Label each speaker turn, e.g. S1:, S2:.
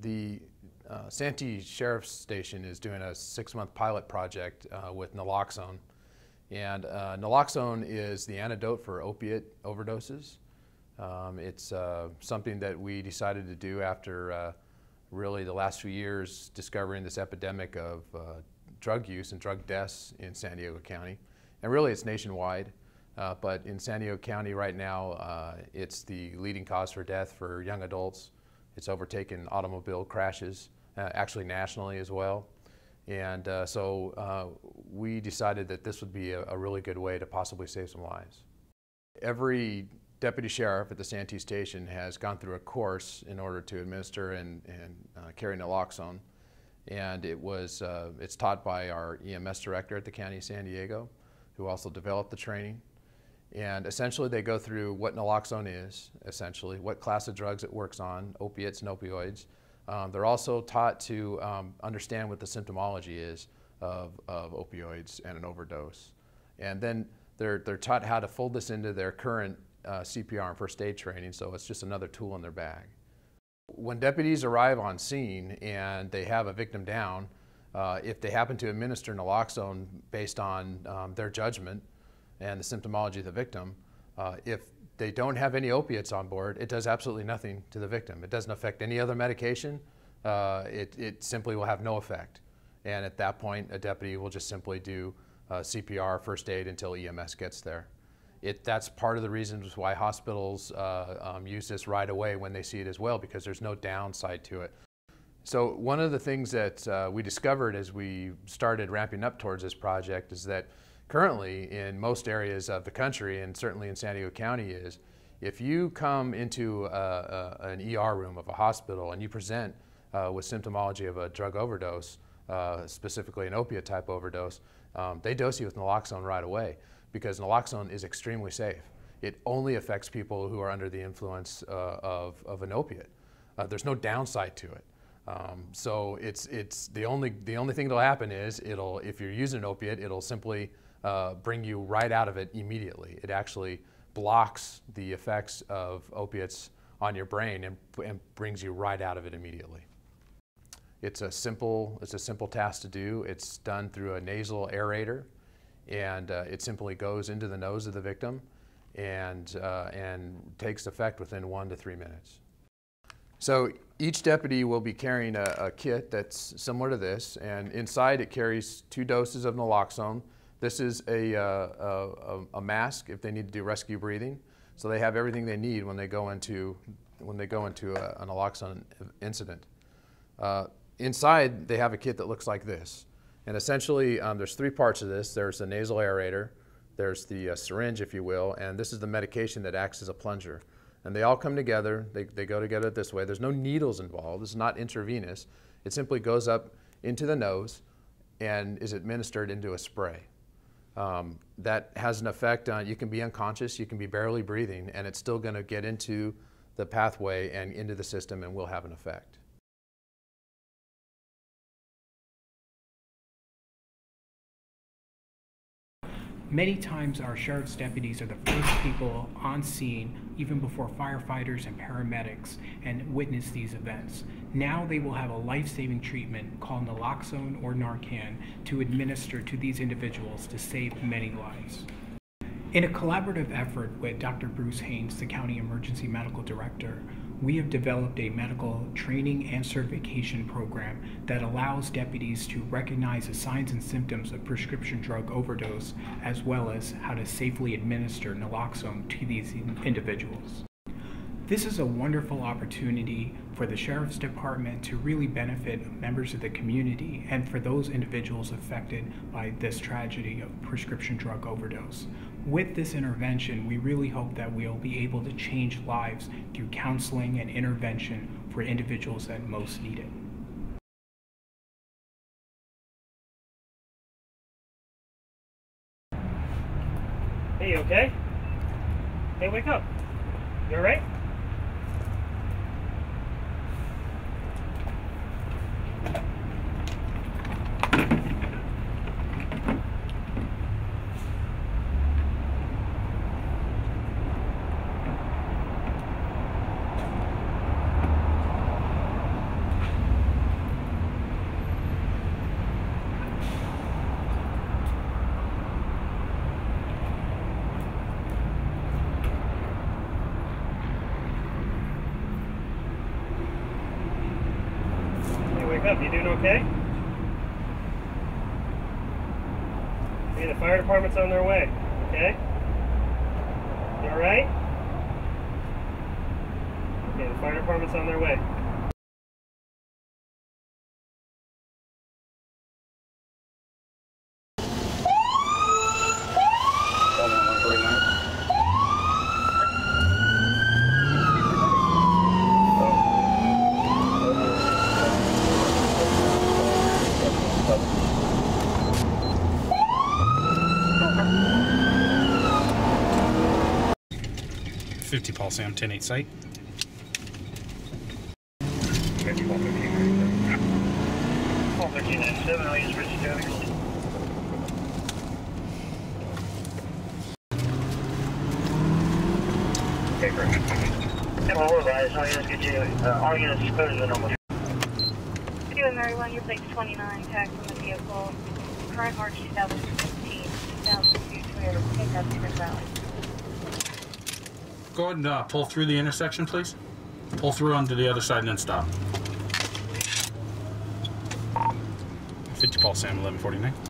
S1: The Santee Sheriff's Station is doing a 6-month pilot project with Naloxone. And Naloxone is the antidote for opiate overdoses. It's something that we decided to do after really the last few years discovering this epidemic of drug use and drug deaths in San Diego County. And really it's nationwide, but in San Diego County right now it's the leading cause for death for young adults. It's overtaken automobile crashes, actually nationally as well. And so we decided that this would be a really good way to possibly save some lives. Every deputy sheriff at the Santee station has gone through a course in order to administer and carry naloxone. And it's taught by our EMS director at the County of San Diego, who also developed the training. And essentially they go through what naloxone is, essentially, what class of drugs it works on, opiates and opioids. They're also taught to understand what the symptomology is of opioids and an overdose. And then they're taught how to fold this into their current CPR and first aid training, so it's just another tool in their bag. When deputies arrive on scene and they have a victim down, if they happen to administer naloxone based on their judgment and the symptomology of the victim, if they don't have any opiates on board, it does absolutely nothing to the victim. It doesn't affect any other medication. It simply will have no effect. And at that point, a deputy will just simply do CPR, first aid until EMS gets there. That's part of the reasons why hospitals use this right away when they see it as well, because there's no downside to it. So one of the things that we discovered as we started ramping up towards this project is that currently in most areas of the country, and certainly in San Diego County, is if you come into an ER room of a hospital and you present with symptomology of a drug overdose, specifically an opiate type overdose, they dose you with naloxone right away, because naloxone is extremely safe. It only affects people who are under the influence of an opiate. There's no downside to it. So it's the only thing that'll happen is if you're using an opiate, it'll simply bring you right out of it immediately. It actually blocks the effects of opiates on your brain and brings you right out of it immediately. It's a simple task to do. It's done through a nasal aerator, and it simply goes into the nose of the victim and takes effect within 1 to 3 minutes. So each deputy will be carrying a kit that's similar to this, and inside it carries 2 doses of naloxone. This is a mask if they need to do rescue breathing. So they have everything they need when they go into a naloxone incident. Inside they have a kit that looks like this. And essentially there's 3 parts of this. There's the nasal aerator, there's the syringe, if you will, and this is the medication that acts as a plunger. And they all come together, they go together this way. There's no needles involved, this is not intravenous. It simply goes up into the nose and is administered into a spray. That has an effect on, you can be unconscious, you can be barely breathing, and it's still going to get into the pathway and into the system and will have an effect.
S2: Many times our sheriff's deputies are the first people on scene, even before firefighters and paramedics, and witness these events. Now they will have a life-saving treatment called naloxone or Narcan to administer to these individuals to save many lives. In a collaborative effort with Dr. Bruce Haynes, the County Emergency Medical Director, we have developed a medical training and certification program that allows deputies to recognize the signs and symptoms of prescription drug overdose, as well as how to safely administer naloxone to these individuals. This is a wonderful opportunity for the Sheriff's Department to really benefit members of the community and for those individuals affected by this tragedy of prescription drug overdose. With this intervention, we really hope that we'll be able to change lives through counseling and intervention for individuals that most need it.
S3: Hey, you okay? Hey, wake up. You all right? up? You doing okay? Hey, the fire department's on their way, okay? You alright? Okay, the fire department's on their way.
S4: Paul Sam 10-8 site.
S5: 1397, I'll use Richard Deputies. Okay, correct. Well, we're advised, all units get you, all units clear to the normal.
S6: Doing Mary 1, your plate's 29, tax on the vehicle. Current March 2015, 2002 Toyota pickup, Cedar Valley.
S4: Go ahead and pull through the intersection, please. Pull through onto the other side and then stop. 50 Paul Sam 1149.